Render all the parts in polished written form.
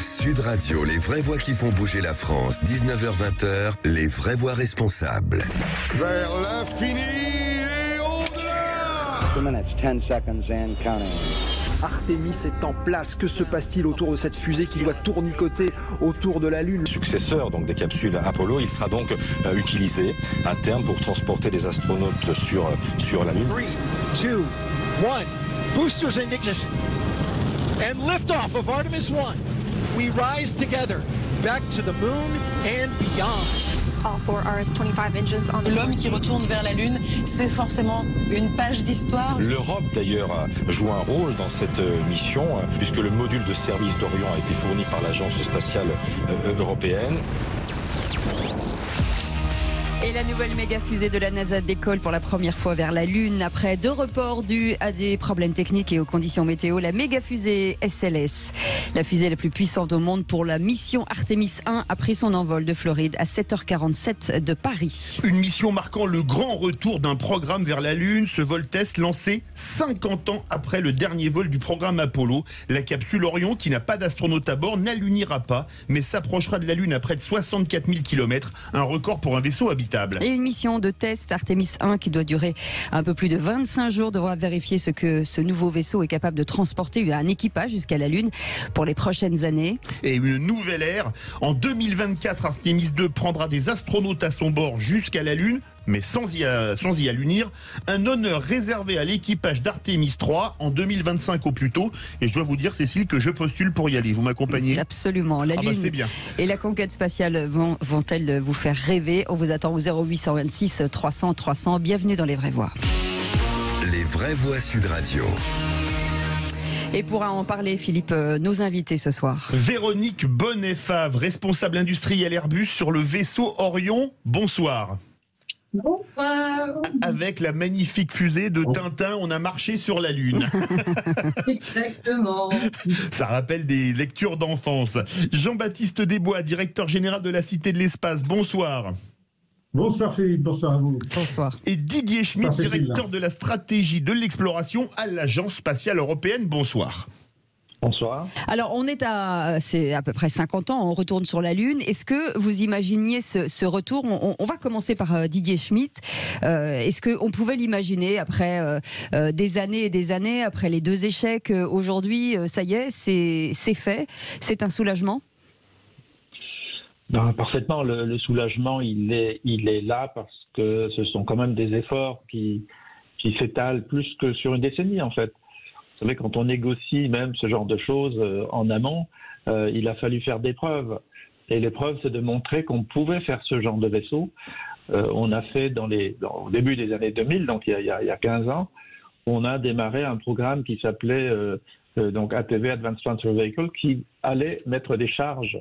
Sud Radio, les vraies voix qui font bouger la France, 19h-20h, les vraies voix responsables. Vers l'infini et au-delà. 2 minutes, 10 seconds and counting. Artemis est en place. Que se passe-t-il autour de cette fusée qui doit tournicoter autour de la Lune? Successeur donc des capsules Apollo, il sera donc utilisé à terme pour transporter des astronautes sur la Lune. 3, 2, 1, boosters in ignition, and liftoff of Artemis 1. We rise together back to the moon and beyond. All 4 RS-25 engines on the L'homme qui retourne vers la Lune, c'est forcément une page d'histoire. L'Europe d'ailleurs joue un rôle dans cette mission, puisque le module de service d'Orion a été fourni par l'Agence spatiale européenne. Et la nouvelle méga fusée de la NASA décolle pour la première fois vers la Lune. Après 2 reports dus à des problèmes techniques et aux conditions météo, la méga fusée SLS, la fusée la plus puissante au monde pour la mission Artemis 1, a pris son envol de Floride à 7h47 de Paris. Une mission marquant le grand retour d'un programme vers la Lune. Ce vol test lancé 50 ans après le dernier vol du programme Apollo. La capsule Orion, qui n'a pas d'astronaute à bord, n'allunira pas, mais s'approchera de la Lune à près de 64 000 km, un record pour un vaisseau habitable. Et une mission de test Artemis 1 qui doit durer un peu plus de 25 jours devra vérifier ce que ce nouveau vaisseau est capable de transporter un équipage jusqu'à la Lune pour les prochaines années. Et une nouvelle ère. En 2024, Artemis 2 prendra des astronautes à son bord jusqu'à la Lune, mais sans y allunir. Un honneur réservé à l'équipage d'Artemis 3 en 2025 au plus tôt. Et je dois vous dire, Cécile, que je postule pour y aller. Vous m'accompagnez? Absolument. La Lune c'est bien. Et la conquête spatiale vont-elles vous faire rêver? On vous attend au 0826 300 300. Bienvenue dans Les Vraies Voix. Les vraies voix Sud Radio. Et pour en parler, Philippe, nos invités ce soir. Véronique Bonnet-Favre, responsable industrielle Airbus sur le vaisseau Orion. Bonsoir. Bonsoir. Avec la magnifique fusée de Tintin, on a marché sur la Lune. Exactement. Ça rappelle des lectures d'enfance. Jean-Baptiste Desbois, directeur général de la Cité de l'Espace. Bonsoir. Bonsoir Philippe, bonsoir à vous. Bonsoir. Et Didier Schmitt, directeur de la stratégie de l'exploration à l'Agence spatiale européenne. Bonsoir. Bonsoir. Alors, c'est à peu près 50 ans, on retourne sur la Lune. Est-ce que vous imaginiez ce retour? On va commencer par Didier Schmitt. Est-ce qu'on pouvait l'imaginer après des années et des années, après les 2 échecs? Aujourd'hui, ça y est, c'est fait. C'est un soulagement? Ben, parfaitement, le soulagement, il est là parce que ce sont quand même des efforts qui s'étalent plus que sur une décennie, en fait. Vous savez, quand on négocie même ce genre de choses en amont, il a fallu faire des preuves. Et l'épreuve, c'est de montrer qu'on pouvait faire ce genre de vaisseau. On a fait au début des années 2000, donc il y a 15 ans, on a démarré un programme qui s'appelait donc ATV, Advanced Transfer Vehicle, qui allait mettre des charges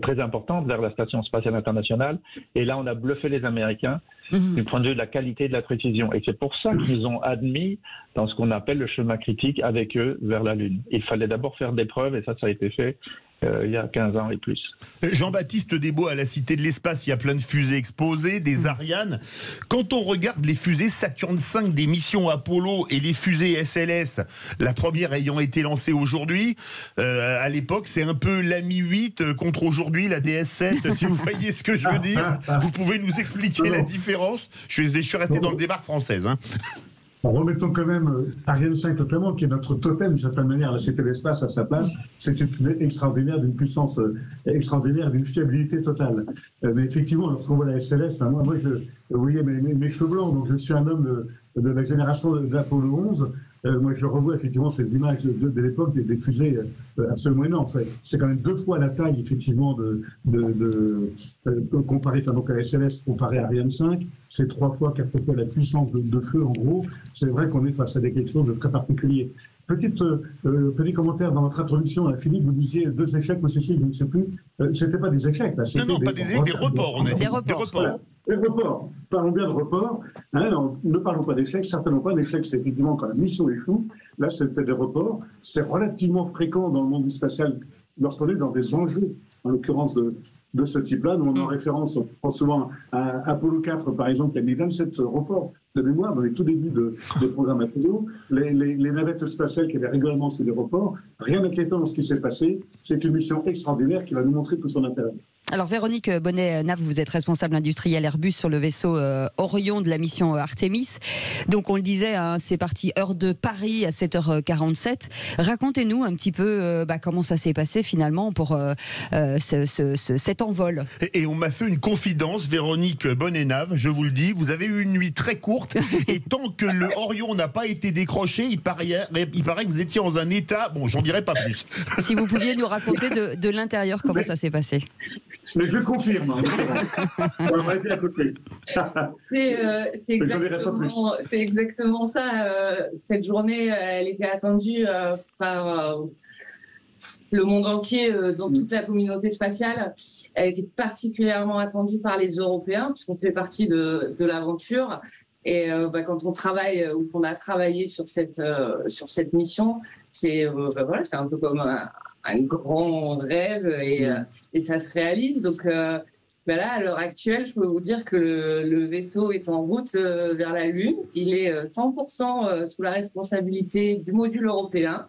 très importantes vers la Station spatiale internationale. Et là, on a bluffé les Américains du point de vue de la qualité et de la précision. Et c'est pour ça qu'ils ont admis dans ce qu'on appelle le chemin critique avec eux vers la Lune. Il fallait d'abord faire des preuves, et ça a été fait il y a 15 ans et plus. Jean-Baptiste Desbois, à la Cité de l'Espace, il y a plein de fusées exposées, des Ariane. Quand on regarde les fusées Saturne V des missions Apollo et les fusées SLS, la première ayant été lancée aujourd'hui, à l'époque, c'est un peu l'Ami 8 contre aujourd'hui la DS7, si vous voyez ce que je veux dire. Vous pouvez nous expliquer la différence? Je suis resté dans le débarque française. Hein. Remettons quand même Ariane 5 totalement, qui est notre totem d'une certaine manière, la Cité de l'Espace à sa place. C'est une fusée extraordinaire, d'une puissance extraordinaire, d'une fiabilité totale. Mais effectivement, lorsqu'on voit la SLS, moi vous voyez mes cheveux blancs, donc je suis un homme de la génération d'Apollo 11. Moi, je revois effectivement ces images de l'époque des fusées absolument énormes. C'est quand même 2 fois la taille, effectivement, comparé donc à la SLS, comparé à Ariane 5. C'est 3 fois, 4 fois la puissance de feu, en gros. C'est vrai qu'on est face à quelque chose de très particulier. Petit commentaire dans votre introduction, Philippe, vous disiez 2 échecs, moi Cécile, je ne sais plus. C'était pas des échecs, là. Non, pas des échecs, des reports, on a dit. Des reports. Voilà. Les reports. Parlons bien de reports. Ne parlons pas d'échecs, certainement pas d'échecs, c'est effectivement quand la mission échoue. Là, c'était des reports. C'est relativement fréquent dans le monde du spatial lorsqu'on est dans des enjeux, en l'occurrence de ce type-là. Nous, on en référence, on pense souvent à Apollo 4, par exemple, qui a mis 27 reports de mémoire dans les tout débuts des programmes Apollo. Les navettes spatiales qui avaient régulièrement ces reports. Rien d'inquiétant dans ce qui s'est passé. C'est une mission extraordinaire qui va nous montrer tout son intérêt. Alors Véronique Bonnet-Nave, vous êtes responsable industriel Airbus sur le vaisseau Orion de la mission Artemis. Donc on le disait, hein, c'est parti heure de Paris à 7h47. Racontez-nous un petit peu comment ça s'est passé finalement pour cet envol. Et on m'a fait une confidence, Véronique Bonnet-Nave, je vous le dis, vous avez eu une nuit très courte et tant que le Orion n'a pas été décroché, il paraît que vous étiez dans un état, bon j'en dirai pas plus. Si vous pouviez nous raconter de l'intérieur comment ça s'est passé. Mais je confirme. On va être à côté. C'est exactement ça. Cette journée, elle était attendue par le monde entier, dans toute la communauté spatiale. Elle était particulièrement attendue par les Européens, puisqu'on fait partie de l'aventure. Et quand on travaille ou qu'on a travaillé sur cette mission, c'est un peu comme un grand rêve et ça se réalise. Donc là, à l'heure actuelle, je peux vous dire que le vaisseau est en route vers la Lune. Il est 100% sous la responsabilité du module européen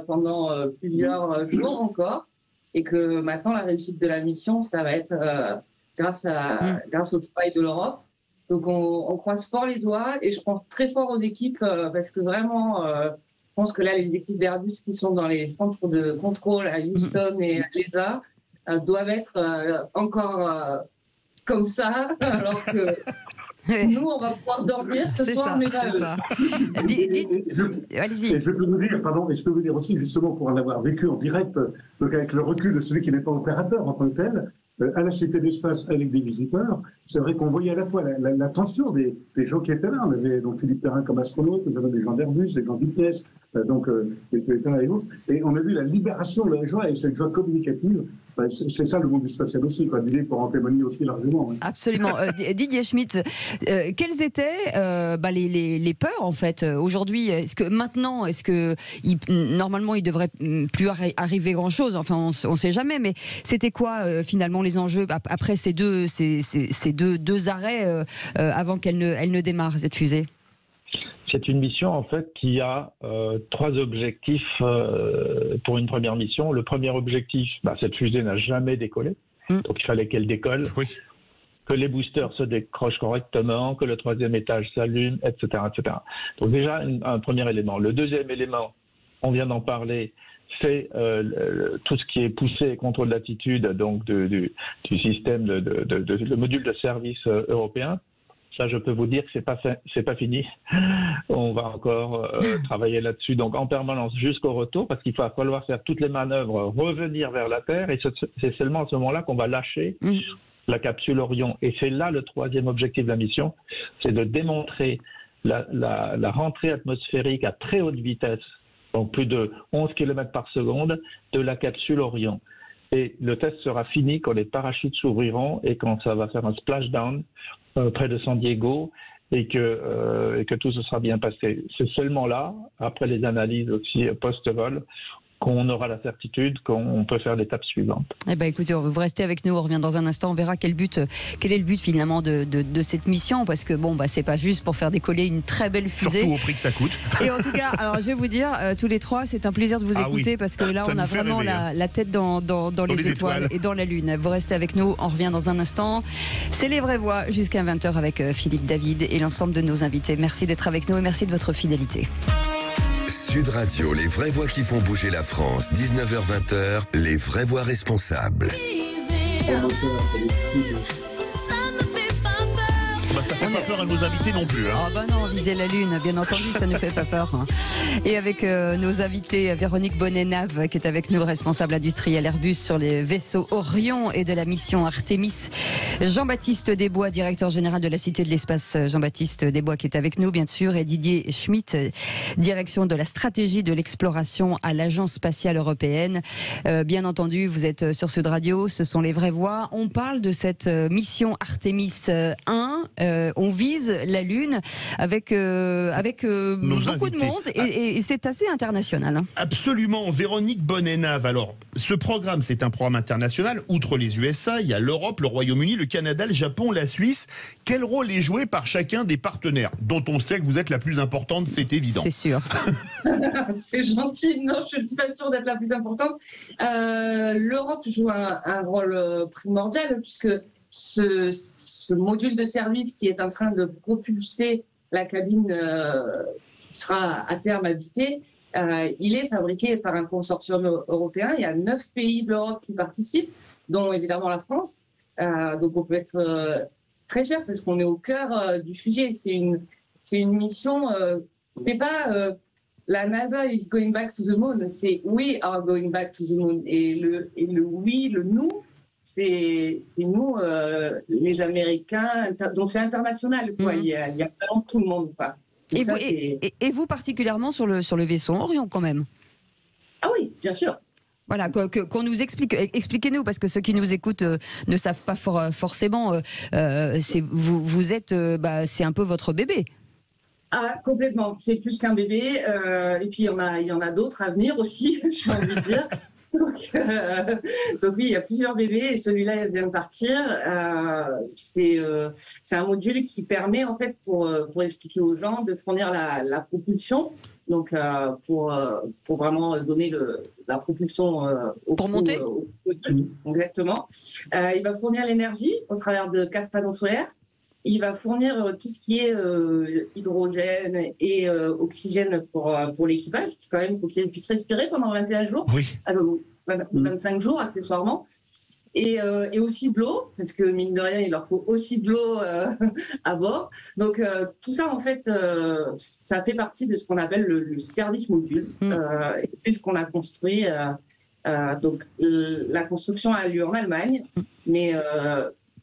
pendant plusieurs jours encore. Et que maintenant, la réussite de la mission, ça va être grâce au travail de l'Europe. Donc on croise fort les doigts et je pense très fort aux équipes parce que vraiment... je pense que là, les équipes d'Airbus qui sont dans les centres de contrôle à Houston et à l'ESA doivent être encore comme ça, alors que nous, on va pouvoir dormir ce soir, mais pas eux. Allez-y. Et je peux vous dire aussi, justement, pour en avoir vécu en direct, donc avec le recul de celui qui n'est pas opérateur en tant que tel, à la Cité de l'Espace avec des visiteurs, c'est vrai qu'on voyait à la fois la tension des gens qui étaient là. On avait donc Philippe Perrin comme astronaute, nous avons des gens d'Airbus, des gens d'IPS, et autres. Et on a vu la libération de la joie et cette joie communicative. C'est ça le monde du spatial aussi, l'idée pour en témoigner aussi largement. Hein. Absolument. Didier Schmitt, quelles étaient les peurs en fait aujourd'hui? Normalement il devrait plus arriver grand chose. Enfin, on ne sait jamais. Mais c'était quoi finalement les enjeux après ces deux arrêts avant qu'elle ne démarre cette fusée? C'est une mission en fait qui a 3 objectifs pour une première mission. Le premier objectif, cette fusée n'a jamais décollé, donc il fallait qu'elle décolle, que les boosters se décrochent correctement, que le 3e étage s'allume, etc., etc. Donc déjà un premier élément. Le deuxième élément, on vient d'en parler, c'est tout ce qui est poussé et contrôle d'attitude, donc du système le module de service européen. Ça, je peux vous dire que c'est pas fini. On va encore travailler là-dessus, donc en permanence jusqu'au retour, parce qu'il va falloir faire toutes les manœuvres, revenir vers la Terre, et c'est seulement à ce moment-là qu'on va lâcher la capsule Orion. Et c'est là le 3e objectif de la mission, c'est de démontrer la rentrée atmosphérique à très haute vitesse, donc plus de 11 km par seconde, de la capsule Orion. Et le test sera fini quand les parachutes s'ouvriront et quand ça va faire un splashdown près de San Diego et que tout se sera bien passé. C'est seulement là, après les analyses aussi post-vol, qu'on aura la certitude qu'on peut faire l'étape suivante. Eh ben, écoutez, vous restez avec nous, on revient dans un instant, on verra quel est le but finalement de cette mission, parce que c'est pas juste pour faire décoller une très belle fusée. Surtout au prix que ça coûte. Et en tout cas, alors je vais vous dire, tous les trois, c'est un plaisir de vous écouter, parce que là on a vraiment rêver, la tête dans les étoiles et dans la lune. Vous restez avec nous, on revient dans un instant. C'est Les Vraies Voix jusqu'à 20h avec Philippe David et l'ensemble de nos invités. Merci d'être avec nous et merci de votre fidélité. Sud Radio, les vraies voix qui font bouger la France, 19h-20h, les vraies voix responsables. Ça fait pas peur à nos invités non plus. Ah non, viser la Lune, bien entendu, ça ne fait pas peur. Et avec nos invités, Véronique Bonnet-Nave, qui est avec nous, responsable industriel Airbus sur les vaisseaux Orion et de la mission Artemis. Jean-Baptiste Desbois, directeur général de la Cité de l'Espace, Jean-Baptiste Desbois qui est avec nous, bien sûr, et Didier Schmitt, direction de la stratégie de l'exploration à l'Agence spatiale européenne. Bien entendu, vous êtes sur Sud Radio, ce sont Les Vraies Voix. On parle de cette mission Artemis 1. on vise la Lune avec beaucoup de monde et c'est assez international. Absolument. Véronique Bonnet-Nave. Alors, ce programme, c'est un programme international. Outre les USA, il y a l'Europe, le Royaume-Uni, le Canada, le Japon, la Suisse. Quel rôle est joué par chacun des partenaires, dont on sait que vous êtes la plus importante, c'est évident. C'est sûr. C'est gentil. Non, je ne suis pas sûre d'être la plus importante. L'Europe joue un rôle primordial puisque ce module de service qui est en train de propulser la cabine qui sera à terme habitée, il est fabriqué par un consortium européen. Il y a 9 pays de l'Europe qui participent, dont évidemment la France. Donc on peut être très fier parce qu'on est au cœur du sujet. C'est une mission. C'est pas la NASA is going back to the moon. C'est we are going back to the moon. Et le oui, le nous, c'est nous, les Américains. Donc c'est international, quoi. Il y a vraiment tout le monde, quoi. Et vous particulièrement sur le vaisseau Orion, quand même. Ah oui, bien sûr. Voilà, qu'on nous explique. Expliquez-nous, parce que ceux qui nous écoutent ne savent pas forcément. Vous êtes, c'est un peu votre bébé. Ah, complètement. C'est plus qu'un bébé. Et puis, il y en a d'autres à venir aussi, j'ai envie de dire. Donc oui, il y a plusieurs bébés et celui-là vient de partir. C'est un module qui permet, en fait, pour expliquer aux gens, de fournir la propulsion. Donc, pour vraiment donner la propulsion pour monter. Exactement. Il va fournir l'énergie au travers de 4 panneaux solaires. Il va fournir tout ce qui est hydrogène et oxygène pour l'équipage. Parce que quand même, il faut qu'il puisse respirer pendant 21 jours. Oui. 25 jours, accessoirement. Et aussi de l'eau, parce que mine de rien, il leur faut aussi de l'eau à bord. Donc tout ça, en fait, ça fait partie de ce qu'on appelle le service module. C'est ce qu'on a construit. Donc la construction a lieu en Allemagne, mais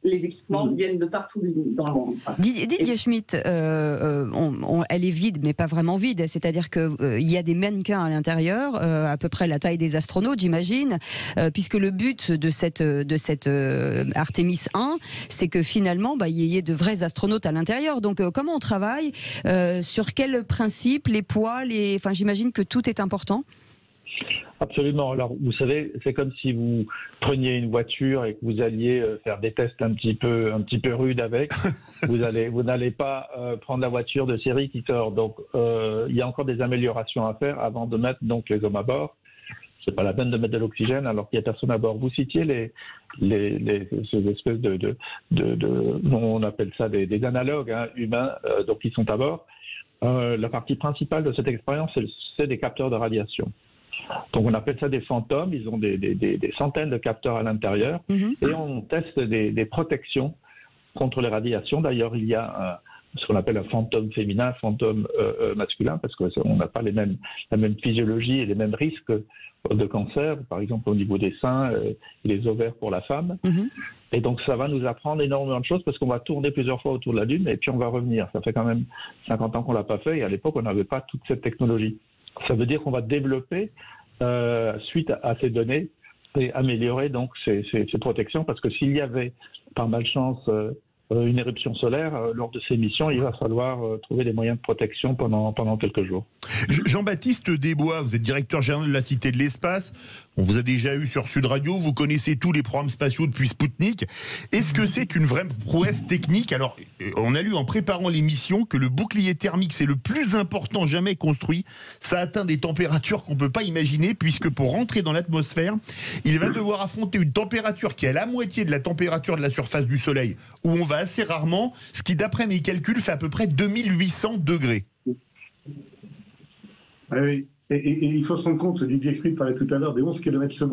les équipements viennent de partout dans le monde. Didier Schmitt, elle est vide, mais pas vraiment vide. C'est-à-dire qu'il y a des mannequins à l'intérieur, à peu près la taille des astronautes, j'imagine, puisque le but de cette Artemis 1, c'est que finalement, il y ait de vrais astronautes à l'intérieur. Donc, comment on travaille, sur quels principes, les poids, enfin, j'imagine que tout est important. Absolument. Alors, vous savez, c'est comme si vous preniez une voiture et que vous alliez faire des tests un petit peu rudes avec. Vous n'allez pas prendre la voiture de série qui sort. Donc, il y a encore des améliorations à faire avant de mettre donc les hommes à bord. C'est pas la peine de mettre de l'oxygène alors qu'il y a personne à bord. Vous citiez ces espèces on appelle ça des analogues humains, donc qui sont à bord. La partie principale de cette expérience, c'est des capteurs de radiation. Donc on appelle ça des fantômes, ils ont des centaines de capteurs à l'intérieur et on teste des protections contre les radiations. D'ailleurs, il y a ce qu'on appelle un fantôme féminin, un fantôme masculin, parce qu'on n'a pas la même physiologie et les mêmes risques de cancer, par exemple au niveau des seins et les ovaires pour la femme. Et donc ça va nous apprendre énormément de choses parce qu'on va tourner plusieurs fois autour de la Lune et puis on va revenir. Ça fait quand même 50 ans qu'on ne l'a pas fait et à l'époque on n'avait pas toute cette technologie. Ça veut dire qu'on va développer, suite à ces données, et améliorer donc ces protections, parce que s'il y avait, par malchance, une éruption solaire, lors de ces missions, il va falloir trouver des moyens de protection pendant quelques jours. Jean-Baptiste Desbois, vous êtes directeur général de la Cité de l'Espace. On vous a déjà eu sur Sud Radio, vous connaissez tous les programmes spatiaux depuis Spoutnik. Est-ce que c'est une vraie prouesse technique? Alors, on a lu en préparant l'émission que le bouclier thermique, c'est le plus important jamais construit. Ça atteint des températures qu'on ne peut pas imaginer, puisque pour rentrer dans l'atmosphère, il va devoir affronter une température qui est à la moitié de la température de la surface du Soleil, où on va assez rarement, ce qui, d'après mes calculs, fait à peu près 2800 degrés. Oui. Et il faut se rendre compte, Didier Schmitt parlait tout à l'heure des 11 km/s,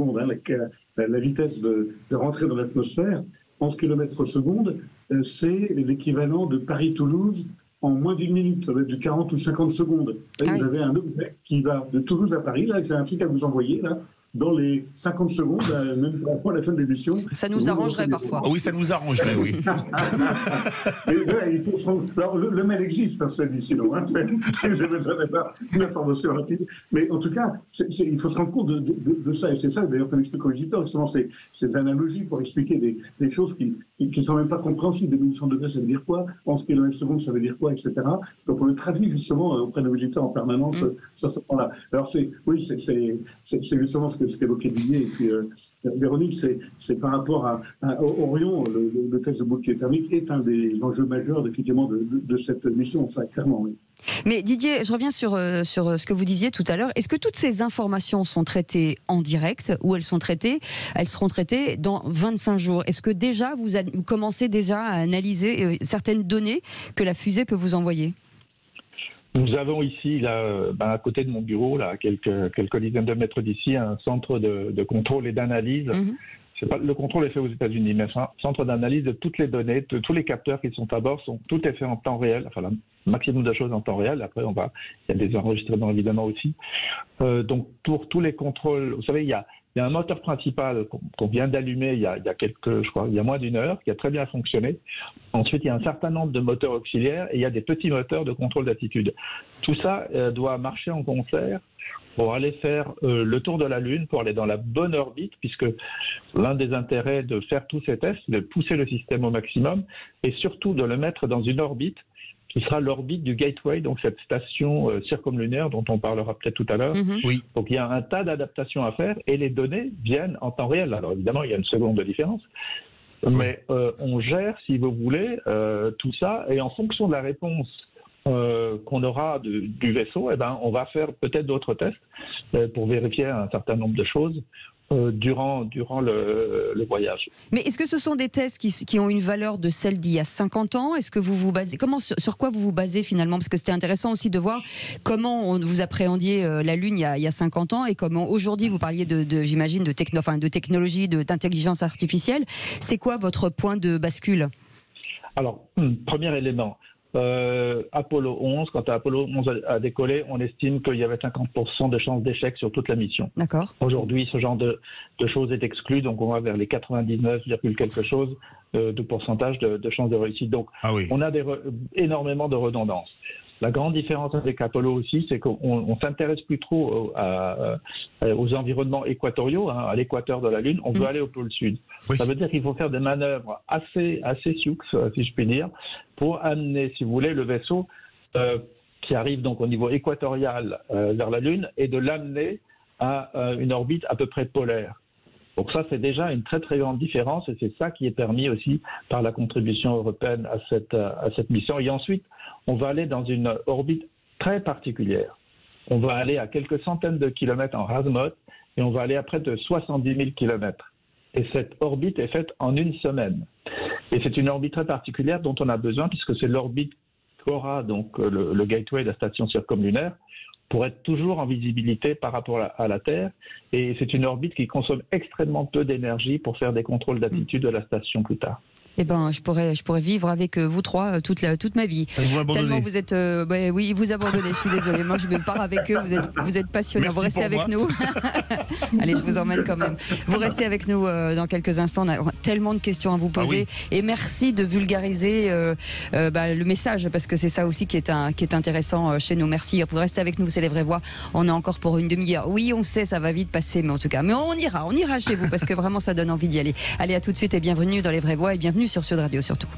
la vitesse de rentrée dans l'atmosphère. 11 km/s, c'est l'équivalent de Paris-Toulouse en moins d'une minute. Ça va être du 40 ou 50 secondes. Là, vous avez un objet qui va de Toulouse à Paris, là, c'est un truc à vous envoyer, là, dans les 50 secondes, même pour la fin de l'émission. Ça nous arrangerait parfois. Oui, ça nous arrangerait, oui. Alors, le mail existe, hein, celui sinon. Hein, je ne donnerai pas une information rapide. Mais en tout cas, il faut se rendre compte de ça. Et c'est ça, d'ailleurs, qu'on explique aux visiteurs, justement, ces analogies pour expliquer des choses qui ne sont même pas compréhensibles. 2100 degrés, ça veut dire quoi? 11 km/s, ça veut dire quoi, etc. Donc, on le traduit justement auprès des visiteurs en permanence sur ce point-là. Alors, c'est justement ce qu'évoquait Didier et puis Véronique, c'est par rapport à Orion, le test de bouclier thermique est un des enjeux majeurs effectivement de cette mission, ça, clairement, oui. Mais Didier, je reviens sur ce que vous disiez tout à l'heure. Est-ce que toutes ces informations sont traitées en direct ou elles seront traitées dans 25 jours? Est-ce que déjà vous commencez déjà à analyser certaines données que la fusée peut vous envoyer? Nous avons ici, là, à côté de mon bureau, là, quelques dizaines de mètres d'ici, un centre de contrôle et d'analyse. Le contrôle est fait aux États-Unis, mais un centre d'analyse de toutes les données, de tous les capteurs qui sont à bord, tout est fait en temps réel, enfin le maximum de choses en temps réel. Après, il y a des enregistrements évidemment aussi. Donc pour tous les contrôles, vous savez, il y a un moteur principal qu'on vient d'allumer il y a moins d'une heure, qui a très bien fonctionné. Ensuite, il y a un certain nombre de moteurs auxiliaires et il y a des petits moteurs de contrôle d'attitude. Tout ça doit marcher en concert pour aller faire le tour de la Lune, pour aller dans la bonne orbite, puisque l'un des intérêts de faire tous ces tests, c'est de pousser le système au maximum et surtout de le mettre dans une orbite qui sera l'orbite du Gateway, donc cette station circumlunaire dont on parlera peut-être tout à l'heure. Oui. Donc il y a un tas d'adaptations à faire et les données viennent en temps réel. Alors évidemment, il y a une seconde de différence, mais on gère, si vous voulez, tout ça, et en fonction de la réponse qu'on aura du vaisseau, on va faire peut-être d'autres tests pour vérifier un certain nombre de choses durant le voyage. Mais est-ce que ce sont des tests qui ont une valeur de celle d'il y a 50 ans? Est-ce que vous vous basez, sur quoi vous vous basez finalement? Parce que c'était intéressant aussi de voir comment vous appréhendiez la Lune il y a 50 ans et comment aujourd'hui vous parliez j'imagine, de technologie, d'intelligence artificielle. C'est quoi votre point de bascule? Alors, premier élément. Apollo 11, quand Apollo 11 a décollé, on estime qu'il y avait 50% de chances d'échec sur toute la mission. D'accord. Aujourd'hui, ce genre de choses est exclu, donc on va vers les 99, quelque chose de pourcentage de chances de réussite. Donc, on a énormément de redondance. La grande différence avec Apollo aussi, c'est qu'on s'intéresse plus trop aux environnements équatoriaux, à l'équateur de la Lune. On veut aller au pôle sud. Oui. Ça veut dire qu'il faut faire des manœuvres assez sioux, si je puis dire, pour amener, si vous voulez, le vaisseau qui arrive donc au niveau équatorial vers la Lune et de l'amener à une orbite à peu près polaire. Donc ça, c'est déjà une très très grande différence et c'est ça qui est permis aussi par la contribution européenne à cette mission. Et ensuite, on va aller dans une orbite très particulière. On va aller à quelques centaines de kilomètres en azimuth et on va aller à près de 70 000 kilomètres. Et cette orbite est faite en une semaine. Et c'est une orbite très particulière dont on a besoin puisque c'est l'orbite qu'aura donc le Gateway, la station circumlunaire, pour être toujours en visibilité par rapport à la Terre. Et c'est une orbite qui consomme extrêmement peu d'énergie pour faire des contrôles d'attitude de la station plus tard. Eh ben, je pourrais vivre avec vous trois toute ma vie. Tellement vous êtes, oui, vous abandonnez. Je suis désolée. Moi, je me pars avec eux. Vous êtes passionnants. Vous restez avec nous. Allez, je vous emmène quand même. Vous restez avec nous dans quelques instants. On a tellement de questions à vous poser. Et merci de vulgariser le message parce que c'est ça aussi qui est intéressant chez nous. Merci. Vous restez avec nous. C'est les vraies voix. On est encore pour une demi-heure. Oui, on sait, ça va vite passer, mais en tout cas, on ira chez vous parce que vraiment, ça donne envie d'y aller. Allez, à tout de suite et bienvenue dans les vraies voix et bienvenue sur Sud Radio surtout.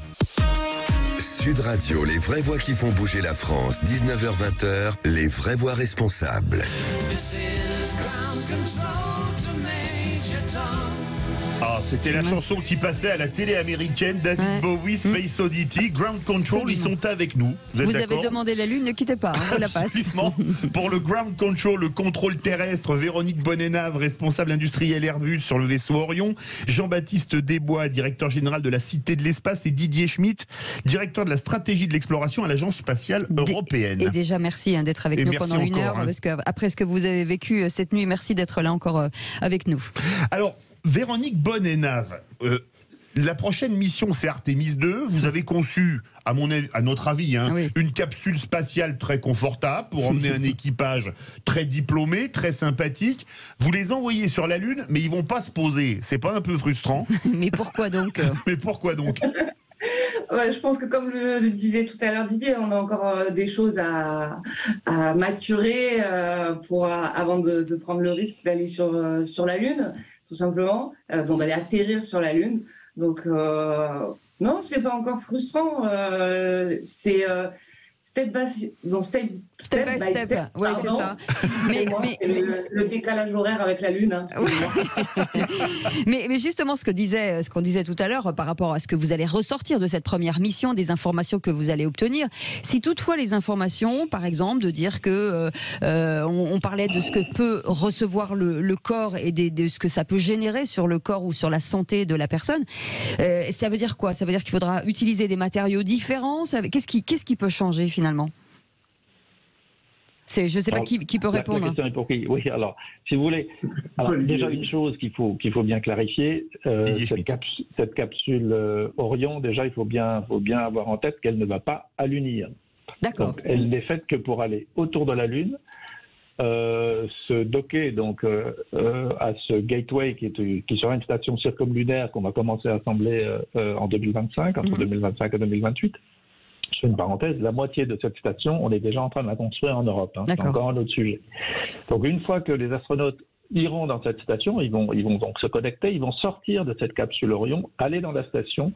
Sud Radio, les vraies voix qui font bouger la France, 19h-20h, les vraies voix responsables. Ah, c'était la chanson qui passait à la télé américaine, David Bowie, Space Oddity, Ground Control, ils sont avec nous. Vous avez demandé la Lune, ne quittez pas, on la passe. Pour le Ground Control, le contrôle terrestre, Véronique Bonenave, responsable industriel Airbus sur le vaisseau Orion, Jean-Baptiste Desbois, directeur général de la Cité de l'Espace, et Didier Schmitt, directeur de la stratégie de l'exploration à l'Agence spatiale européenne. Et déjà, merci d'être avec nous pendant une heure, parce qu'après ce que vous avez vécu cette nuit, merci d'être là encore avec nous. Alors, Véronique Bonenave, La prochaine mission, c'est Artemis 2. Vous avez conçu, à notre avis, une capsule spatiale très confortable pour emmener un équipage très diplômé, très sympathique. Vous les envoyez sur la Lune, mais ils vont pas se poser. C'est pas un peu frustrant? Mais pourquoi donc? Mais pourquoi donc? Je pense que comme le disait tout à l'heure Didier, on a encore des choses à maturer avant de prendre le risque d'aller sur la Lune, tout simplement, d'aller atterrir sur la Lune. Donc non, c'est pas encore frustrant. C'est step by step. Oui, c'est ça. Mais le décalage horaire avec la Lune. Mais justement, ce qu'on disait tout à l'heure par rapport à ce que vous allez ressortir de cette première mission, des informations que vous allez obtenir, si toutefois les informations, par exemple, de dire que on parlait de ce que peut recevoir le corps et de ce que ça peut générer sur le corps ou sur la santé de la personne, ça veut dire quoi? Ça veut dire qu'il faudra utiliser des matériaux différents? Qu'est-ce qui peut changer finalement? Je ne sais pas qui peut répondre. La question est pour qui? Oui, alors, si vous voulez. Alors, déjà, une chose qu'il faut bien clarifier, cette capsule Orion, déjà, il faut bien avoir en tête qu'elle ne va pas à l'unir. D'accord. Donc, elle n'est faite que pour aller autour de la Lune, se docker donc, à ce Gateway qui sera une station circumlunaire qu'on va commencer à assembler en 2025, entre 2025 et 2028. Je fais une parenthèse, la moitié de cette station, on est déjà en train de la construire en Europe. C'est encore un autre sujet. Donc une fois que les astronautes iront dans cette station, ils vont donc se connecter, ils vont sortir de cette capsule Orion, aller dans la station,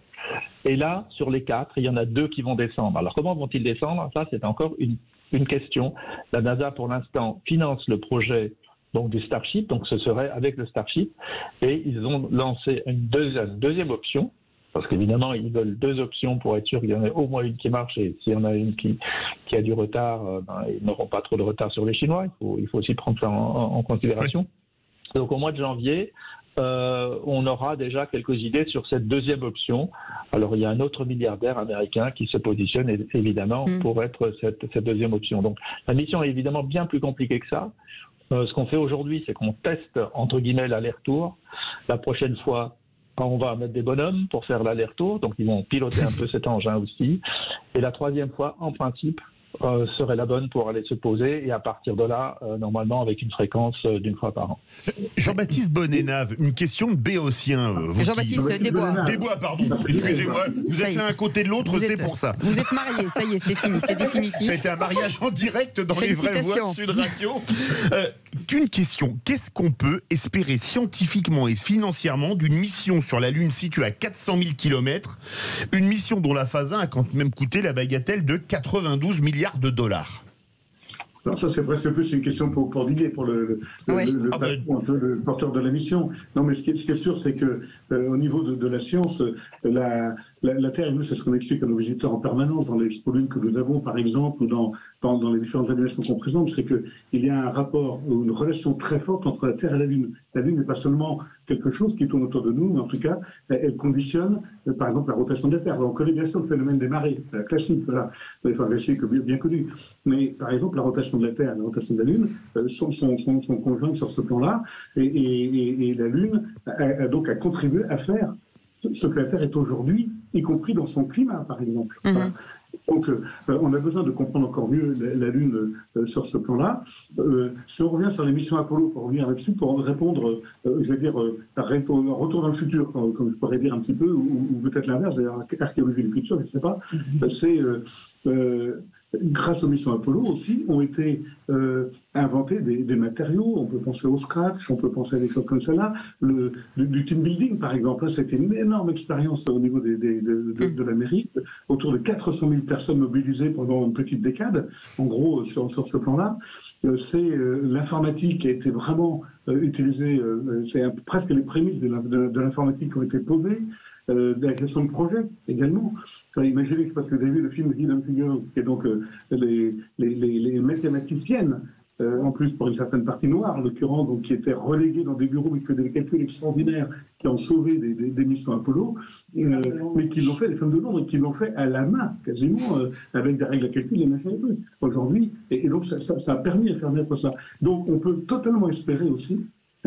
et là, sur les 4, il y en a 2 qui vont descendre. Alors comment vont-ils descendre? Ça, c'est encore une question. La NASA, pour l'instant, finance le projet donc du Starship, donc ce serait avec le Starship, et ils ont lancé une deuxième option, parce qu'évidemment, ils veulent 2 options pour être sûr qu'il y en ait au moins une qui marche, et s'il y en a une qui a du retard, ils n'auront pas trop de retard sur les Chinois. Il faut aussi prendre ça en considération. Donc au mois de janvier, on aura déjà quelques idées sur cette deuxième option. Alors il y a un autre milliardaire américain qui se positionne évidemment pour être cette deuxième option. Donc la mission est évidemment bien plus compliquée que ça. Ce qu'on fait aujourd'hui, c'est qu'on teste entre guillemets l'aller-retour. La prochaine fois, on va mettre des bonhommes pour faire l'aller-retour, donc ils vont piloter un peu cet engin aussi. Et la 3e fois, en principe, serait la bonne pour aller se poser, et à partir de là, normalement, avec une fréquence d'une fois par an. Jean-Baptiste Bonnet-Nave, une question de Béotien. Jean-Baptiste Desbois. Desbois, pardon. Excusez-moi, vous êtes l'un à côté de l'autre, c'est pour ça. Vous êtes mariés, ça y est, c'est fini, c'est définitif. C'était un mariage en direct dans les vraies voix de Sud Radio. Qu'une question, qu'est-ce qu'on peut espérer scientifiquement et financièrement d'une mission sur la Lune située à 400 000 km, une mission dont la phase 1 a quand même coûté la bagatelle de 92 milliards de dollars? Alors ça, c'est presque plus une question pour Didier, pour le porteur de la mission. Non, mais ce qui est sûr, c'est que au niveau de la science, la Terre, et nous, c'est ce qu'on explique à nos visiteurs en permanence dans l'Expo Lune que nous avons, par exemple, ou dans les différentes animations qu'on présente, c'est qu'il y a un rapport, ou une relation très forte entre la Terre et la Lune. La Lune n'est pas seulement quelque chose qui tourne autour de nous, mais en tout cas, elle conditionne, par exemple, la rotation de la Terre. Alors, on connaît bien sûr le phénomène des marées, classique, voilà, classique bien connu. Mais, par exemple, la rotation de la Terre et la rotation de la Lune sont conjointes sur ce plan-là, et la Lune donc a contribué à faire ce que la Terre est aujourd'hui, y compris dans son climat, par exemple. Voilà. Donc, on a besoin de comprendre encore mieux la Lune sur ce plan-là. Si on revient sur les missions Apollo, pour revenir là-dessus, pour répondre, je vais dire, un retour dans le futur, comme je pourrais dire un petit peu, ou peut-être l'inverse, d'ailleurs, archéologie du futur, je ne sais pas, c'est grâce aux missions Apollo aussi, ont été inventés des matériaux. On peut penser au scratch, on peut penser à des choses comme cela. Du team building, par exemple, c'était une énorme expérience au niveau de l'Amérique. Autour de 400 000 personnes mobilisées pendant une petite décade, en gros, sur ce plan-là. C'est l'informatique qui a été vraiment utilisée, c'est presque les prémices de l'informatique qui ont été posées. De la gestion de projet également. Imaginez, parce que vous avez vu le film Hidden Figures, qui est donc les mathématiciennes, en plus pour une certaine partie noire, en l'occurrence, donc qui étaient reléguées dans des bureaux avec des calculs extraordinaires qui ont sauvé des missions Apollo, mais qui l'ont fait, les femmes de Londres, qui l'ont fait à la main, quasiment, avec des règles à calcul, les machins et tout. Aujourd'hui, et donc ça a permis de faire naître ça. Donc on peut totalement espérer aussi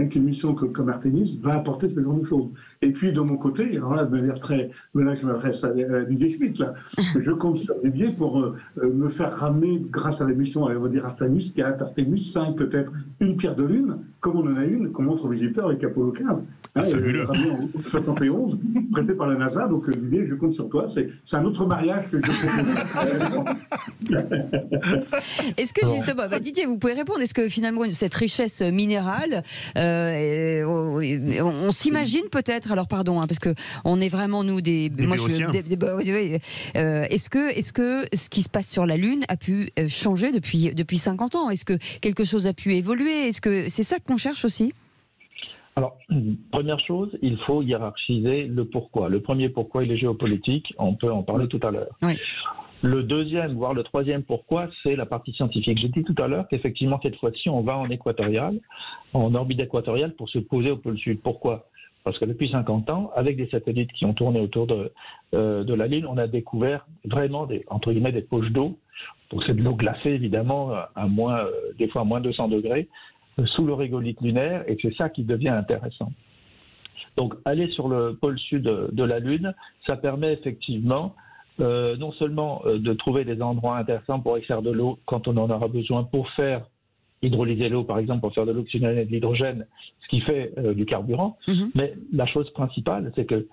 qu'une mission comme Artemis va apporter ce genre de choses. Et puis, de mon côté, alors là, de manière très... Là, je m'adresse à Didier Schmitt, là. Je compte sur Didier pour me faire ramener, grâce à la mission, on va dire Artemis, qui a Artemis 5, peut-être une pierre de lune, comme on en a une, qu'on montre aux visiteurs avec Apollo 15. Fabuleux. Ramené en 71, prêté par la NASA. Donc, Didier, je compte sur toi. C'est un autre mariage que je propose. Est-ce que justement, Didier, vous pouvez répondre, est-ce que finalement cette richesse minérale, on s'imagine peut-être, alors pardon, parce que on est vraiment nous des est-ce que ce qui se passe sur la Lune a pu changer depuis 50 ans? Est-ce que quelque chose a pu évoluer? Est-ce que c'est ça qu'on cherche aussi? Alors, première chose, il faut hiérarchiser le pourquoi. Le premier pourquoi, il est géopolitique, on peut en parler tout à l'heure. Oui. Le deuxième, voire le troisième pourquoi, c'est la partie scientifique. J'ai dit tout à l'heure qu'effectivement, cette fois-ci, on va en équatorial, en orbite équatoriale, pour se poser au pôle sud. Pourquoi? Parce que depuis 50 ans, avec des satellites qui ont tourné autour de la Lune, on a découvert vraiment entre guillemets, des poches d'eau. Donc c'est de l'eau glacée, évidemment, des fois à moins 200 degrés, sous le régolithe lunaire, et c'est ça qui devient intéressant. Donc aller sur le pôle sud de la Lune, ça permet effectivement non seulement de trouver des endroits intéressants pour extraire de l'eau quand on en aura besoin pour faire hydrolyser l'eau, par exemple, pour faire de l'oxygène et de l'hydrogène, ce qui fait du carburant, mais la chose principale, c'est que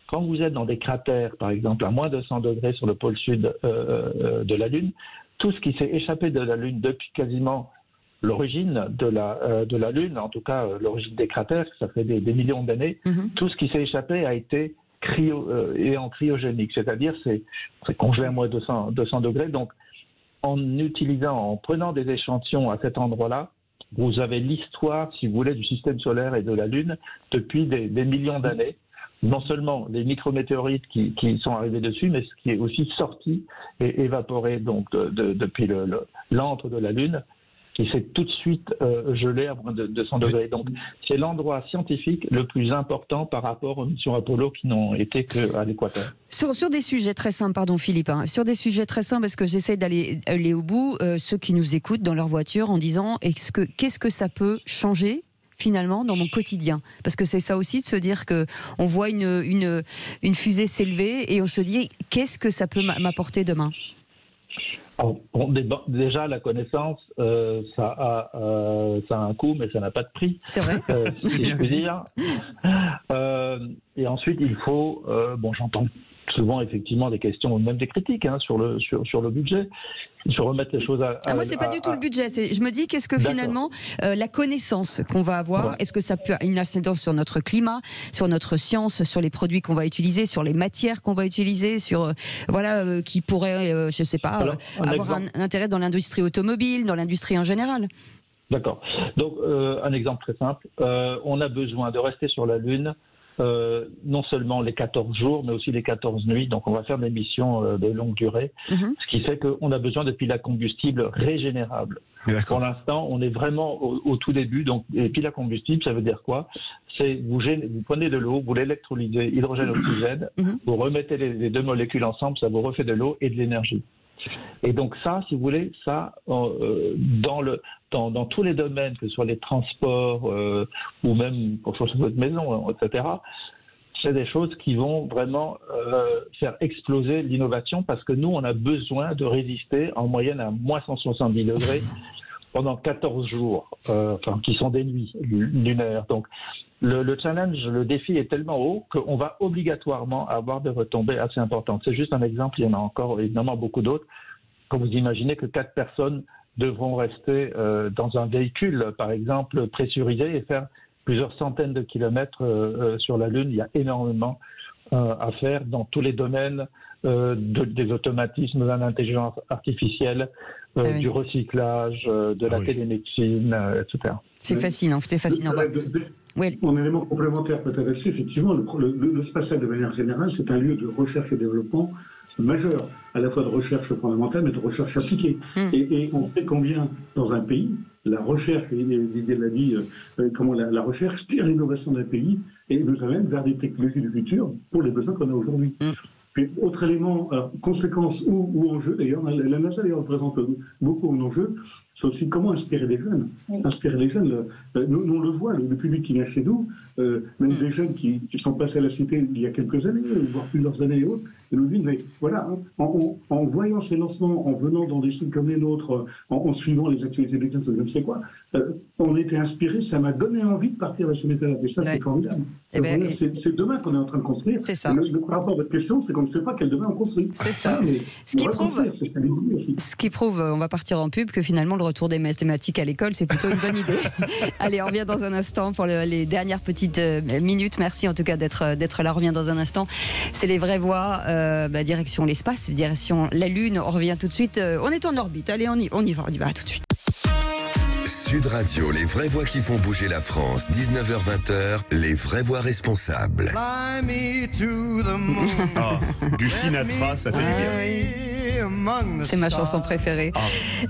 quand vous êtes dans des cratères, par exemple, à moins 200 degrés sur le pôle sud de la Lune, tout ce qui s'est échappé de la Lune depuis quasiment l'origine de la Lune, en tout cas l'origine des cratères, ça fait des millions d'années, tout ce qui s'est échappé a été cryogénique, c'est-à-dire c'est congelé à moins 200 degrés. Donc en prenant des échantillons à cet endroit-là, vous avez l'histoire, si vous voulez, du système solaire et de la Lune depuis des millions d'années. Non seulement les micrométéorites qui sont arrivés dessus, mais ce qui est aussi sorti et évaporé donc depuis l'antre de la Lune, qui s'est tout de suite gelé à moins de 200 degrés. Donc c'est l'endroit scientifique le plus important par rapport aux missions Apollo qui n'ont été qu'à l'équateur. Sur des sujets très simples, pardon Philippe, sur des sujets très simples, parce que j'essaie d'aller au bout, ceux qui nous écoutent dans leur voiture en disant qu'est-ce que ça peut changer finalement dans mon quotidien, parce que c'est ça aussi de se dire que on voit une fusée s'élever et on se dit qu'est-ce que ça peut m'apporter demain. Alors, déjà, la connaissance, ça a un coût, mais ça n'a pas de prix. C'est vrai. Si je puis dire. Et ensuite, il faut... j'entends souvent, effectivement, des questions, même des critiques sur le budget. Il faut remettre les choses à... moi, c'est pas du tout le budget. Je me dis, qu'est-ce que finalement, la connaissance qu'on va avoir, est-ce que ça peut avoir une incidence sur notre climat, sur notre science, sur les produits qu'on va utiliser, sur les matières qu'on va utiliser, sur qui pourraient, je sais pas, avoir un intérêt dans l'industrie automobile, dans l'industrie en général. D'accord. Donc, un exemple très simple. On a besoin de rester sur la Lune non seulement les 14 jours, mais aussi les 14 nuits. Donc, on va faire des missions de longue durée, ce qui fait qu'on a besoin de piles à combustible régénérables. Pour l'instant, on est vraiment au tout début. Donc, les piles à combustible, ça veut dire quoi? C'est vous prenez de l'eau, vous l'électrolysez, hydrogène-oxygène, vous remettez les deux molécules ensemble, ça vous refait de l'eau et de l'énergie. Et donc ça, si vous voulez, ça, dans tous les domaines, que ce soit les transports ou même pour chauffer votre maison, etc., c'est des choses qui vont vraiment faire exploser l'innovation parce que nous, on a besoin de résister en moyenne à moins 170 degrés pendant 14 jours, qui sont des nuits lunaires. Donc, le challenge, le défi est tellement haut qu'on va obligatoirement avoir des retombées assez importantes. C'est juste un exemple, il y en a encore évidemment beaucoup d'autres. Quand vous imaginez que 4 personnes devront rester dans un véhicule, par exemple, pressurisé et faire plusieurs centaines de kilomètres sur la Lune, il y a énormément à faire dans tous les domaines des automatismes, de l'intelligence artificielle, du recyclage, de la télémédecine, etc. C'est fascinant, c'est fascinant. Mon élément complémentaire peut-être là-dessus, effectivement, le spatial de manière générale, c'est un lieu de recherche et développement majeur, à la fois de recherche fondamentale, mais de recherche appliquée. Et on sait combien, dans un pays, la recherche, Didier l'a dit, comment la recherche tire l'innovation d'un pays et nous amène vers des technologies du futur pour les besoins qu'on a aujourd'hui. Puis, autre élément, conséquence ou enjeu, d'ailleurs, la NASA d'ailleurs représente beaucoup en enjeu, c'est aussi comment inspirer les jeunes. Inspirer les jeunes, nous on le voit, le public qui vient chez nous, même des jeunes qui sont passés à la cité il y a quelques années, voire plusieurs années et autres, et nous disent, mais voilà, en voyant ces lancements, en venant dans des sites comme les nôtres, en suivant les activités des jeunes, je ne sais quoi, on était inspirés, ça m'a donné envie de partir vers ce métal. Et ça, c'est formidable. C'est demain qu'on est en train de construire. C'est ça. Par rapport à votre question, c'est qu'on ne sait pas quel demain on construit. C'est ça. Ce qui prouve, on va partir en pub, que finalement le retour des mathématiques à l'école, c'est plutôt une bonne idée. Allez, on revient dans un instant pour les dernières petites minutes. Merci en tout cas d'être là. On revient dans un instant. C'est les vraies voix, direction l'espace, direction la Lune. On revient tout de suite. On est en orbite. Allez, on y va. À tout de suite. Sud Radio, les vraies voix qui font bouger la France, 19h-20h, les vraies voix responsables. Du Sinatra, ça fait du bien. C'est ma chanson préférée.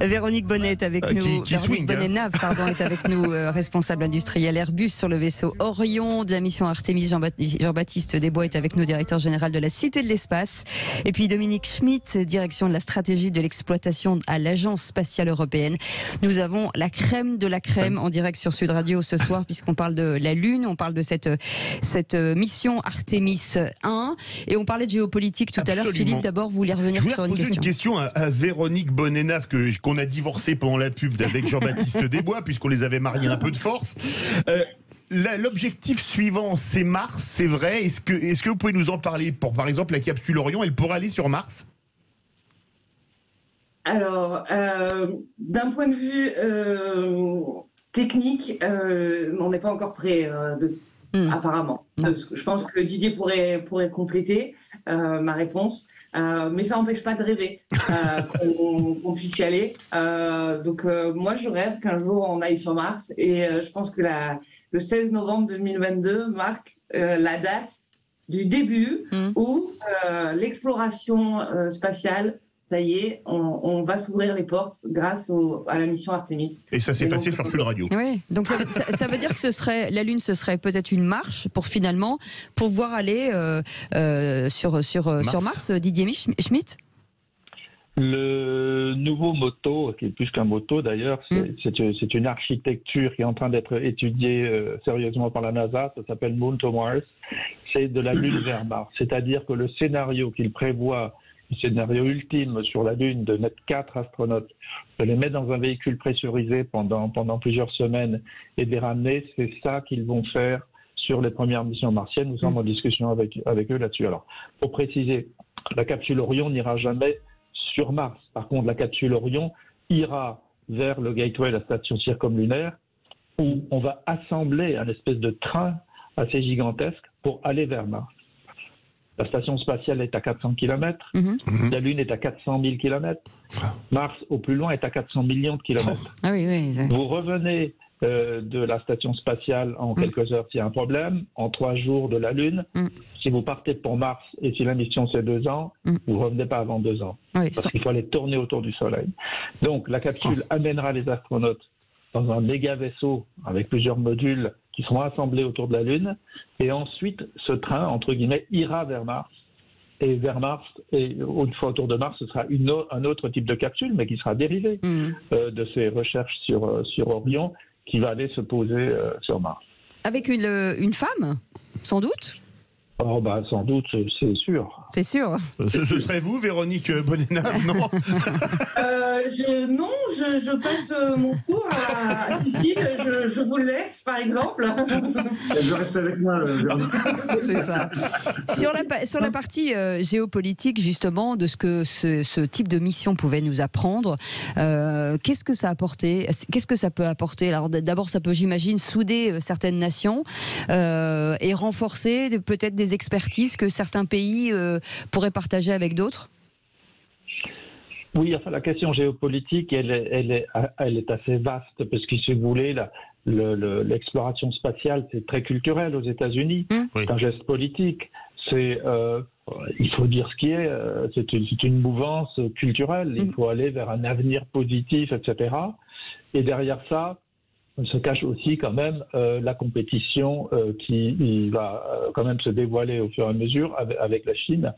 Véronique Bonnet est avec nous. Véronique Bonnet-Nave, est avec nous, responsable industriel Airbus sur le vaisseau Orion de la mission Artemis. Jean-Baptiste Desbois est avec nous, directeur général de la Cité de l'Espace. Et puis Dominique Schmitt, direction de la stratégie de l'exploitation à l'Agence spatiale européenne. Nous avons la crème de la crème en direct sur Sud Radio ce soir, puisqu'on parle de la Lune, on parle de cette mission Artemis 1, et on parlait de géopolitique tout à l'heure. Philippe, d'abord, vous voulez revenir sur une question à Véronique Bonnet-Nave, qu'on a divorcée pendant la pub avec Jean-Baptiste Desbois, puisqu'on les avait mariés un peu de force. L'objectif suivant, c'est Mars, c'est vrai. Est-ce que vous pouvez nous en parler? Par exemple, la capsule Orion, elle pourra aller sur Mars? Alors, d'un point de vue technique, on n'est pas encore prêt, apparemment. Je pense que Didier pourrait compléter ma réponse. Mais ça n'empêche pas de rêver qu'on puisse y aller. Donc moi, je rêve qu'un jour on aille sur Mars. Et je pense que le 16 novembre 2022 marque la date du début où l'exploration spatiale, ça y est, on va s'ouvrir les portes grâce à la mission Artemis. Et ça s'est passé sur Sud Radio. Oui, donc ça veut dire que la Lune, ce serait peut-être une marche pour finalement pouvoir aller sur Mars, Didier Schmitt. Le nouveau moto, qui est plus qu'un moto d'ailleurs, c'est une architecture qui est en train d'être étudiée sérieusement par la NASA, ça s'appelle Moon to Mars, c'est de la Lune vers Mars. C'est-à-dire que le scénario qu'il prévoit, le scénario ultime sur la Lune, de mettre 4 astronautes, de les mettre dans un véhicule pressurisé pendant plusieurs semaines et de les ramener, c'est ça qu'ils vont faire sur les premières missions martiennes. Nous sommes en discussion avec eux là-dessus. Alors, pour préciser, la capsule Orion n'ira jamais sur Mars. Par contre, la capsule Orion ira vers le Gateway, la station circumlunaire, où on va assembler un espèce de train assez gigantesque pour aller vers Mars. La station spatiale est à 400 km, la Lune est à 400 000 km, Mars, au plus loin, est à 400 millions de kilomètres. Ah oui. Vous revenez de la station spatiale en quelques heures s'il y a un problème, en 3 jours de la Lune. Si vous partez pour Mars et si la mission c'est 2 ans, vous ne revenez pas avant 2 ans. Parce qu'il faut aller tourner autour du Soleil. Donc la capsule amènera les astronautes dans un méga vaisseau avec plusieurs modules qui seront assemblés autour de la Lune, et ensuite ce train, entre guillemets, ira vers Mars. Et vers Mars, et une fois autour de Mars, ce sera un autre type de capsule, mais qui sera dérivé de ces recherches sur Orion, qui va aller se poser sur Mars. Avec une femme, sans doute? Oh bah sans doute, c'est sûr. C'est sûr. Ce serait vous, Véronique Bonnet-Nave, non? Non, je passe mon tour à Cécile, je vous le laisse, par exemple. Je reste avec moi, Véronique. C'est ça. Sur la partie géopolitique, justement, de ce que ce type de mission pouvait nous apprendre, qu'est-ce que ça a apporté? Qu'est-ce que ça peut apporter? Alors d'abord, ça peut, j'imagine, souder certaines nations et renforcer peut-être des expertises que certains pays pourraient partager avec d'autres? Oui, enfin la question géopolitique, elle est assez vaste, parce que si vous voulez, l'exploration spatiale, c'est très culturel aux États-Unis. C'est un geste politique. Il faut dire ce qui est. C'est une mouvance culturelle. Il faut aller vers un avenir positif, etc. Et derrière ça, se cache aussi quand même la compétition qui va quand même se dévoiler au fur et à mesure avec la Chine.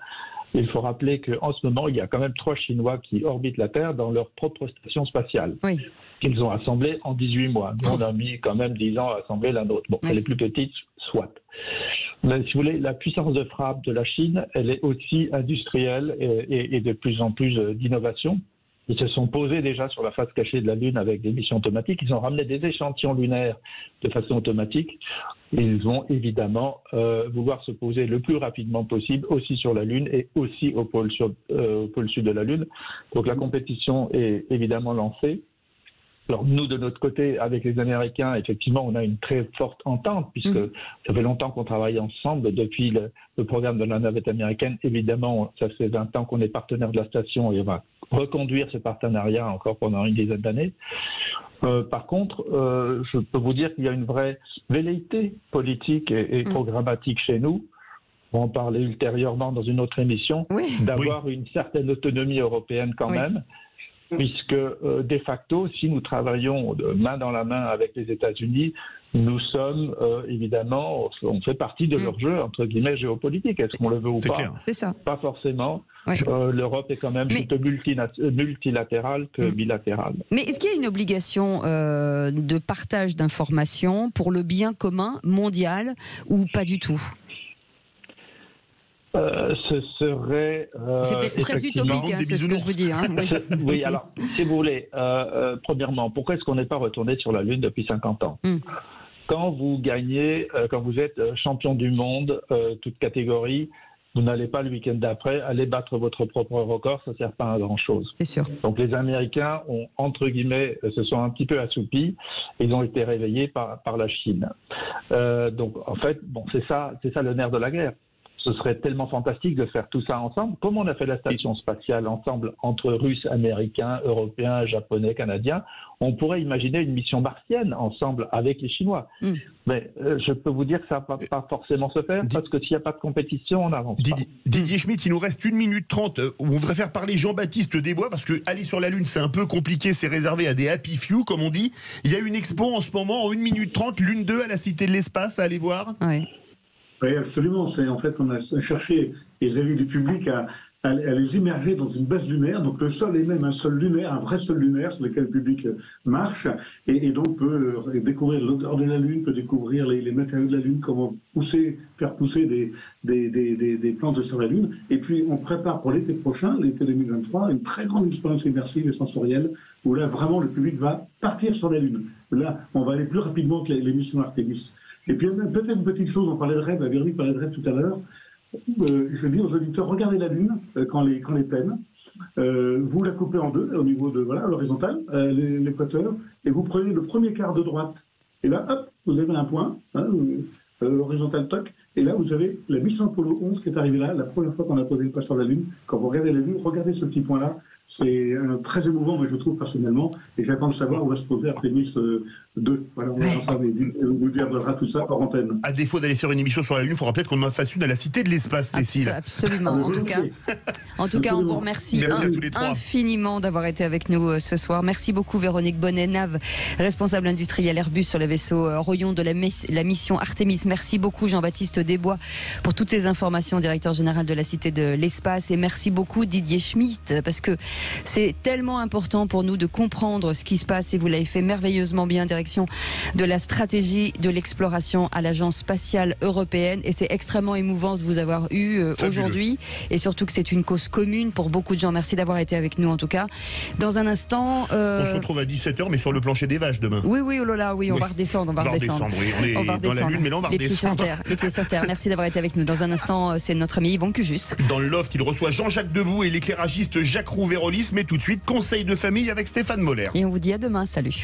Il faut rappeler qu'en ce moment, il y a quand même 3 Chinois qui orbitent la Terre dans leur propre station spatiale, qu'ils ont assemblée en 18 mois. Nous, on a mis quand même 10 ans à assembler la nôtre. Bon, elle est plus petite, soit. Mais si vous voulez, la puissance de frappe de la Chine, elle est aussi industrielle et de plus en plus d'innovation. Ils se sont posés déjà sur la face cachée de la Lune avec des missions automatiques. Ils ont ramené des échantillons lunaires de façon automatique. Ils vont évidemment vouloir se poser le plus rapidement possible aussi sur la Lune et aussi au pôle sud de la Lune. Donc la compétition est évidemment lancée. Alors nous, de notre côté, avec les Américains, effectivement, on a une très forte entente, puisque ça fait longtemps qu'on travaille ensemble depuis le programme de la navette américaine. Évidemment, ça fait 20 ans qu'on est partenaire de la station et on va reconduire ce partenariat encore pendant une dizaine d'années. Par contre, je peux vous dire qu'il y a une vraie velléité politique et programmatique chez nous. On va en parler ultérieurement dans une autre émission, d'avoir une certaine autonomie européenne quand même. Puisque de facto, si nous travaillons main dans la main avec les États-Unis, nous sommes évidemment, on fait partie de leur jeu, entre guillemets, géopolitique. Est-ce qu'on le veut ou pas? C'est ça. Pas forcément. L'Europe est quand même plutôt multilatérale que bilatérale. Mais est-ce qu'il y a une obligation de partage d'informations pour le bien commun mondial ou pas du tout? Ce serait... c'est peut-être très utopique, c'est ce que je vous dis. Hein. Oui, alors, si vous voulez, premièrement, pourquoi est-ce qu'on n'est pas retourné sur la Lune depuis 50 ans Quand vous gagnez, quand vous êtes champion du monde, toute catégorie, vous n'allez pas le week-end d'après aller battre votre propre record, ça ne sert pas à grand-chose. C'est sûr. Donc les Américains ont, entre guillemets, se sont un petit peu assoupis, et ils ont été réveillés par la Chine. Donc en fait, bon, c'est ça le nerf de la guerre. Ce serait tellement fantastique de faire tout ça ensemble. Comme on a fait la station spatiale ensemble entre Russes, Américains, Européens, Japonais, Canadiens, on pourrait imaginer une mission martienne ensemble avec les Chinois. Mais je peux vous dire que ça ne va pas forcément se faire parce que s'il n'y a pas de compétition, on n'avance pas. Didier Schmitt, il nous reste 1 minute 30. On voudrait faire parler Jean-Baptiste Desbois parce que aller sur la Lune, c'est un peu compliqué. C'est réservé à des happy few, comme on dit. Il y a une expo en ce moment en 1 minute 30, Lune 2 à la Cité de l'Espace, à aller voir. Oui, absolument. En fait, on a cherché les avis du public à les immerger dans une base lunaire. Donc le sol est même un sol lunaire, un vrai sol lunaire sur lequel le public marche et donc peut découvrir l'odeur de la Lune, peut découvrir les matériaux de la Lune, comment faire pousser des plantes sur la Lune. Et puis on prépare pour l'été prochain, l'été 2023, une très grande expérience immersive et sensorielle où là vraiment le public va partir sur la Lune. Là, on va aller plus rapidement que les missions Artemis. Et puis peut-être une petite chose, on parlait de rêve, Véronique parlait de rêve tout à l'heure. Je dis aux auditeurs, regardez la Lune quand les peine. Vous la coupez en deux au niveau de l'horizontale, l'équateur, et vous prenez le premier quart de droite. Et là, hop, vous avez un point, horizontal toc, et là vous avez la mission Apollo 11 qui est arrivée là, la première fois qu'on a posé le pas sur la Lune. Quand vous regardez la Lune, regardez ce petit point-là. C'est très émouvant, mais je trouve personnellement, et j'attends de savoir où va se poser Artemis 2. Voilà, on nous dira tout ça par antenne. À défaut d'aller sur une émission sur la Lune, il faudra peut-être qu'on en fasse une à la Cité de l'Espace, Cécile. Absolument. En tout cas, on vous remercie infiniment d'avoir été avec nous ce soir. Merci beaucoup, Véronique Bonnet-Nave, responsable industriel Airbus sur le vaisseau Orion de la mission Artemis. Merci beaucoup, Jean-Baptiste Desbois, pour toutes ces informations, directeur général de la Cité de l'Espace. Et merci beaucoup, Didier Schmitt, parce que c'est tellement important pour nous de comprendre ce qui se passe et vous l'avez fait merveilleusement bien, direction de la stratégie de l'exploration à l'Agence spatiale européenne, et c'est extrêmement émouvant de vous avoir eu aujourd'hui, et surtout que c'est une cause commune pour beaucoup de gens. Merci d'avoir été avec nous en tout cas. Dans un instant... On se retrouve à 17h mais sur le plancher des vaches demain. Oui, oh là là, oui, on va redescendre. On va redescendre. Dans la Lune, mais là on va redescendre. Les pieds sur terre. Merci d'avoir été avec nous. Dans un instant, c'est notre ami Yvon Cujus. Dans le loft, il reçoit Jean-Jacques Debout et l'éclairagiste Jacques Rouvérolis, mais tout de suite, conseil de famille avec Stéphane Moller. Et on vous dit à demain, salut.